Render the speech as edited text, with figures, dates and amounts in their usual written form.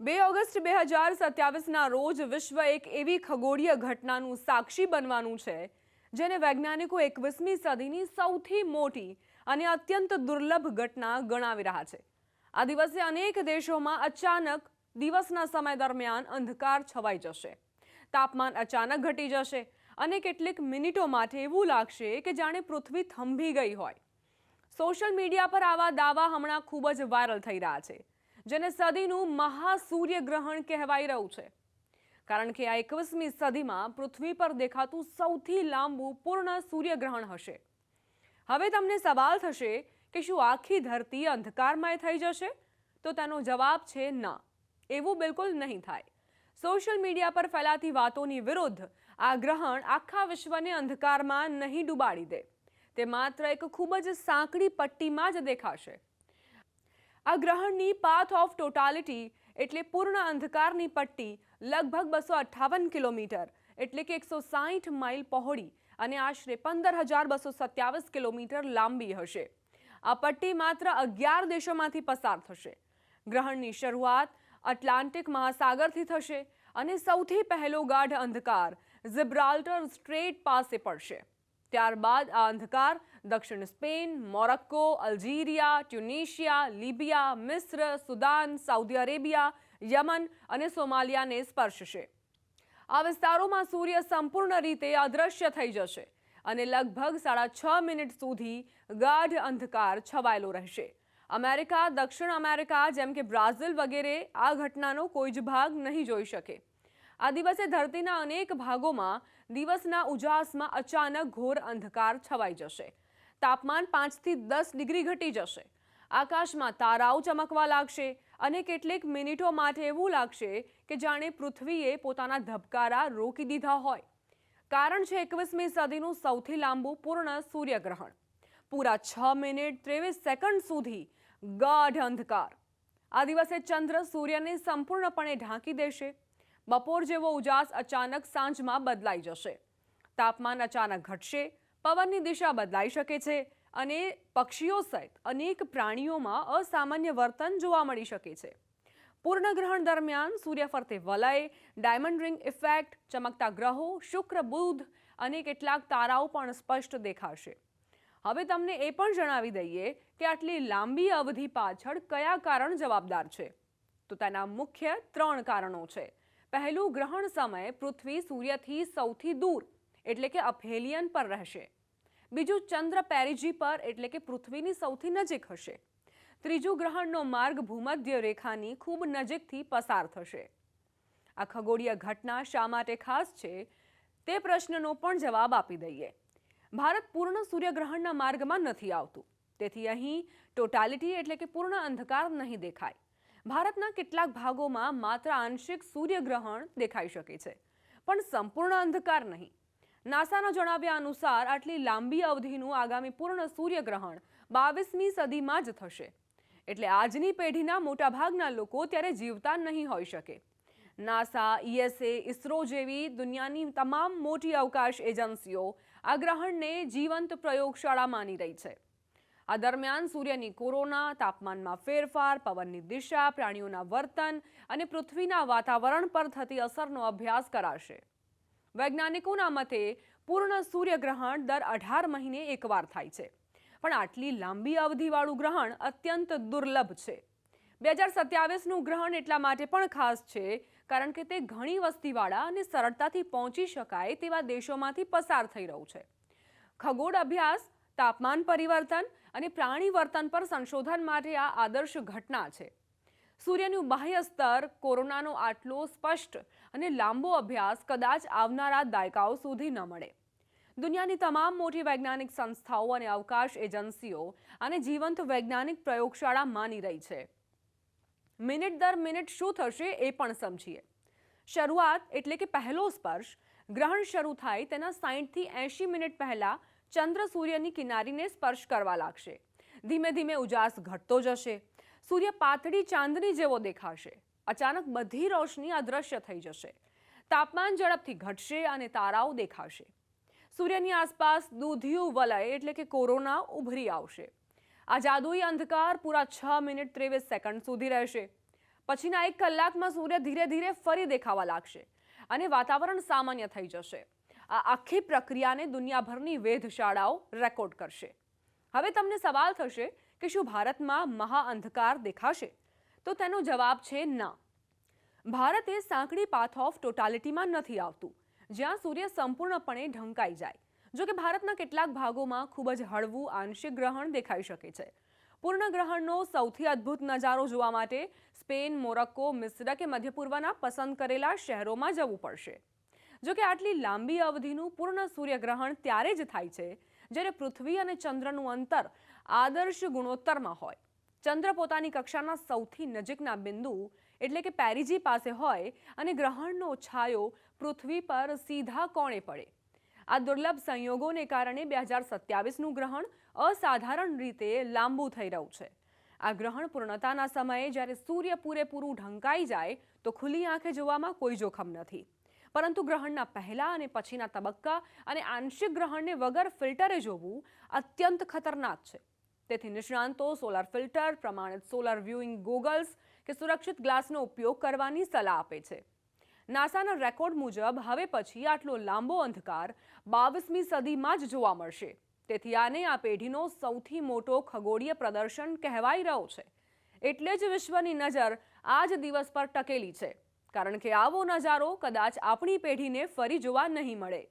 2 August 2027ના રોજ વિશ્વ એક એવી ખગોળીય ઘટનાનું સાક્ષી બનવાનું છે જેને વૈજ્ઞાનિકો 21મી સદીની સૌથી મોટી અને અત્યંત દુર્લભ ઘટના ગણાવી રહ્યા છે। આ દિવસે અનેક દેશોમાં અચાનક દિવસના સમય દરમિયાન અંધકાર છવાઈ જશે, તાપમાન અચાનક ઘટી જશે અને કેટલીક મિનિટો માટે એવું લાગશે કે જાણે પૃથ્વી થંભી ગઈ હોય। સોશિયલ મીડિયા પર આવા દાવા હમણાં ખૂબ જ વાયરલ થઈ રહ્યા છે, જેને સદીનું મહાસૂર્યગ્રહણ કહેવાઈ રહ્યું છે, કારણ કે આ 21મી સદીમાં પૃથ્વી પર દેખાતું સૌથી લાંબુ પૂર્ણ સૂર્યગ્રહણ હશે। હવે તમને સવાલ થશે કે શું આખી ધરતી અંધકારમય થઈ જશે? તો તેનો જવાબ છે ના, એવું બિલકુલ નહીં થાય। સોશિયલ મીડિયા પર ફેલાતી વાતોની વિરુદ્ધ આ ગ્રહણ આખા વિશ્વને અંધકારમાં નહીં ડૂબાડી દે, તે માત્ર એક ખૂબ જ સાંકડી પટ્ટીમાં જ દેખાશે। આ ગ્રહણની પાથ ઓફ ટોટાલિટી એટલે પૂર્ણ અંધકારની પટ્ટી લગભગ 258 કિલોમીટર એટલે કે 160 માઇલ પહોળી અને આશરે 15,227 કિલોમીટર લાંબી હશે। આ પટ્ટી માત્ર 11 દેશોમાંથી પસાર થશે। ગ્રહણની શરૂઆત એટલાન્ટિક મહાસાગરથી થશે અને સૌથી પહેલો ગાઢ અંધકાર જિબ્રાલ્ટર સ્ટ્રેટ પાસે પડશે। ત્યારબાદ આ અંધકાર દક્ષિણ Spain, Morocco, Algeria, Tunisia, Libya, મિસ્ર, સુદાન, સાઉદી અરેબિયા, યમન અને સોમાલિયાને સ્પર્શશે। આ વિસ્તારોમાં સૂર્ય સંપૂર્ણ રીતે અદૃશ્ય થઈ જશે અને લગભગ 6.5 મિનિટ સુધી ગાઢ અંધકાર છવાયેલો રહેશે। અમેરિકા, દક્ષિણ અમેરિકા જેમ કે બ્રાઝિલ વગેરે આ ઘટનાનો કોઈ જ ભાગ નહીં જોઈ શકે। આ દિવસે ધરતીના અનેક ભાગોમાં દિવસના ઉજાસમાં અચાનક ઘોર અંધકાર છવાઈ જશે। તાપમાન 5 થી 10 ડિગ્રી ઘટી જશે। આકાશમાં તારાઓ ચમકવા લાગશે અને કેટલીક મિનિટો માટે એવું લાગશે કે જાણે પૃથ્વીએ પોતાના ધબકારા રોકી દીધા હોય। કારણ છે 21મી સદીનું સૌથી લાંબુ પૂર્ણ સૂર્યગ્રહણ। પૂરા 6 મિનિટ 23 સેકન્ડ સુધી ગાઢ અંધકાર। આ દિવસે ચંદ્ર સૂર્યને સંપૂર્ણપણે ઢાંકી દેશે। બપોર જેવો ઉજાસ અચાનક સાંજમાં બદલાઈ જશે। તાપમાન અચાનક ઘટશે, પવનની દિશા બદલાઈ શકે છે અને પક્ષીઓ સહિત અનેક પ્રાણીઓમાં અસામાન્ય વર્તન જોવા મળી શકે છે। પૂર્ણગ્રહણ દરમિયાન સૂર્ય ફરતે વલય, ડાયમંડ રિંગ ઇફેક્ટ, ચમકતા ગ્રહો, શુક્ર, બુધ અને કેટલાક તારાઓ પણ સ્પષ્ટ દેખાશે। હવે તમને એ પણ જણાવી દઈએ કે આટલી લાંબી અવધિ પાછળ કયા કારણ જવાબદાર છે? તો તેના મુખ્ય 3 કારણો છે। પહેલું, ગ્રહણ સમયે પૃથ્વી સૂર્યથી સૌથી દૂર એટલે કે અપહેલિયન પર રહેશે। બીજું, ચંદ્ર પેરિજી પર એટલે કે પૃથ્વીની સૌથી નજીક હશે। ત્રીજું, ગ્રહણનો માર્ગ ભૂમધ્ય રેખાની ખૂબ નજીકથી પસાર થશે। આ ખગોળીય ઘટના શા માટે ખાસ છે તે પ્રશ્નનો પણ જવાબ આપી દઈએ। ભારત પૂર્ણ સૂર્યગ્રહણના માર્ગમાં નથી આવતું, તેથી અહીં ટોટાલિટી એટલે કે પૂર્ણ અંધકાર નહીં દેખાય। ભારતના કેટલાક ભાગોમાં માત્ર આંશિક સૂર્યગ્રહણ દેખાઈ શકે છે, પણ સંપૂર્ણ અંધકાર નહીં। નાસાના જણાવ્યા અનુસાર આટલી લાંબી અવધિનું આગામી પૂર્ણ સૂર્યગ્રહણ 22મી સદીમાં જ થશે, એટલે આજની પેઢીના મોટાભાગના લોકો ત્યારે જીવતા નહીં હોઈ શકે। નાસા, ઈએસએ, ઇસરો જેવી દુનિયાની તમામ મોટી અવકાશ એજન્સીઓ આ ગ્રહણને જીવંત પ્રયોગશાળા માની રહી છે। આ દરમિયાન સૂર્યની કોરોના, તાપમાનમાં ફેરફાર, પવનની દિશા, પ્રાણીઓના વર્તન અને પૃથ્વીના વાતાવરણ પર થતી અસરનો અભ્યાસ કરાશે। વૈજ્ઞાનિકોના મતે પૂર્ણ સૂર્યગ્રહણ દર 18 મહિને એકવાર થાય છે, પણ આટલી લાંબી અવધિવાળું ગ્રહણ અત્યંત દુર્લભ છે। 2027નું ગ્રહણ એટલા માટે પણ ખાસ છે કારણ કે તે ઘણી વસ્તીવાળા અને સરળતાથી પહોંચી શકાય તેવા દેશોમાંથી પસાર થઈ રહ્યું છે। ખગોળ અભ્યાસ, તાપમાન પરિવર્તન અને પ્રાણી વર્તન પર સંશોધન માટે આ આદર્શ ઘટના છે। સૂર્યનું બાહ્ય સ્તર, કોરોનાનો આટલો સ્પષ્ટ અને લાંબો અભ્યાસ કદાચ આવનારા દાયકાઓ સુધી ન મળે। દુનિયાની તમામ મોટી વૈજ્ઞાનિક સંસ્થાઓ અને અવકાશ એજન્સીઓ અને જીવંત વૈજ્ઞાનિક પ્રયોગશાળા માની રહી છે। મિનિટ દર મિનિટ શું થશે એ પણ સમજીએ। શરૂઆત એટલે કે પહેલો સ્પર્શ। ગ્રહણ શરૂ થાય તેના 60 થી 80 મિનિટ પહેલા ચંદ્ર સૂર્યની કિનારીને સ્પર્શ કરવા લાગશે। ધીમે ધીમે ઉજાસ ઘટતો જશે। સૂર્ય પાતળી ચાંદની જેવો દેખાશે। અચાનક બધી રોશની અદૃશ્ય થઈ જશે। તાપમાન ઝડપથી ઘટશે અને તારાઓ દેખાશે। સૂર્યની આસપાસ દૂધિયું વલય એટલે કે કોરોના ઉભરી આવશે। આ જાદુઈ અંધકાર પૂરા 6 મિનિટ 23 સેકન્ડ સુધી રહેશે। પછીના 1 કલાકમાં સૂર્ય ધીરે ધીરે ફરી દેખાવા લાગશે અને વાતાવરણ સામાન્ય થઈ જશે. આ આખી પ્રક્રિયાને દુનિયાભરની વેધશાળાઓ રેકોર્ડ કરશે. હવે તમને સવાલ થશે કે શું ભારતમાં મહાઅંધકાર દેખાશે? તો તેનો જવાબ છે ના. ભારત એ સાંકડી પાથ ઓફ ટોટાલિટીમાં નથી આવતું, જ્યાં સૂર્ય સંપૂર્ણપણે ઢંકાઈ જાય. જો કે ભારતના કેટલાક ભાગોમાં ખૂબ જ હળવું આંશિક ગ્રહણ દેખાઈ શકે છે. પૂર્ણ ગ્રહણનો સૌથી અદ્ભુત નજારો જોવા માટે સ્પેન, મોરોક્કો, મિસ્ર કે મધ્ય પૂર્વના પસંદ કરેલા શહેરોમાં જવું પડશે. જો કે આટલી લાંબી અવધિનું પૂર્ણ સૂર્યગ્રહણ ત્યારે જ થાય છે જ્યારે પૃથ્વી અને ચંદ્રનું અંતર આદર્શ ગુણોત્તરમાં હોય. ચંદ્ર પોતાની કક્ષાના સૌથી નજીકના બિંદુ એટલે કે પેરીજી પાસે હોય અને ગ્રહણનો છાયો પૃથ્વી પર સીધા કોણે પડે. આ દુર્લભ સંયોગોને કારણે 2027નું ગ્રહણ અસાધારણ રીતે લાંબુ થઈ રહ્યું છે. આ ગ્રહણ પૂર્ણતાના સમયે જ્યારે સૂર્ય પૂરેપૂરું ઢંકાઈ જાય તો ખુલ્લી આંખે જોવામાં કોઈ જોખમ નથી, પરંતુ ગ્રહણના પહેલા અને પછીના તબક્કા અને આંશિક ગ્રહણને વગર ફિલ્ટરે જોવું અત્યંત ખતરનાક છે. તેથી નિષ્ણાંતો સોલાર ફિલ્ટર, પ્રમાણિત સોલાર વ્યુઇંગ ગોગલ્સ કે સુરક્ષિત ગ્લાસનો ઉપયોગ કરવાની સલાહ આપે છે. નાસાના રેકોર્ડ મુજબ હવે પછી આટલો લાંબો અંધકાર 22મી સદીમાં જ જોવા મળશે. તેથી આને આ પેઢીનો સૌથી મોટો ખગોળીય પ્રદર્શન કહેવાઈ રહ્યો છે. એટલે જ વિશ્વની નજર આ જ દિવસ પર ટકેલી છે, કારણ કે આવો નજારો કદાચ આપણી પેઢીને ફરી જોવા નહીં મળે.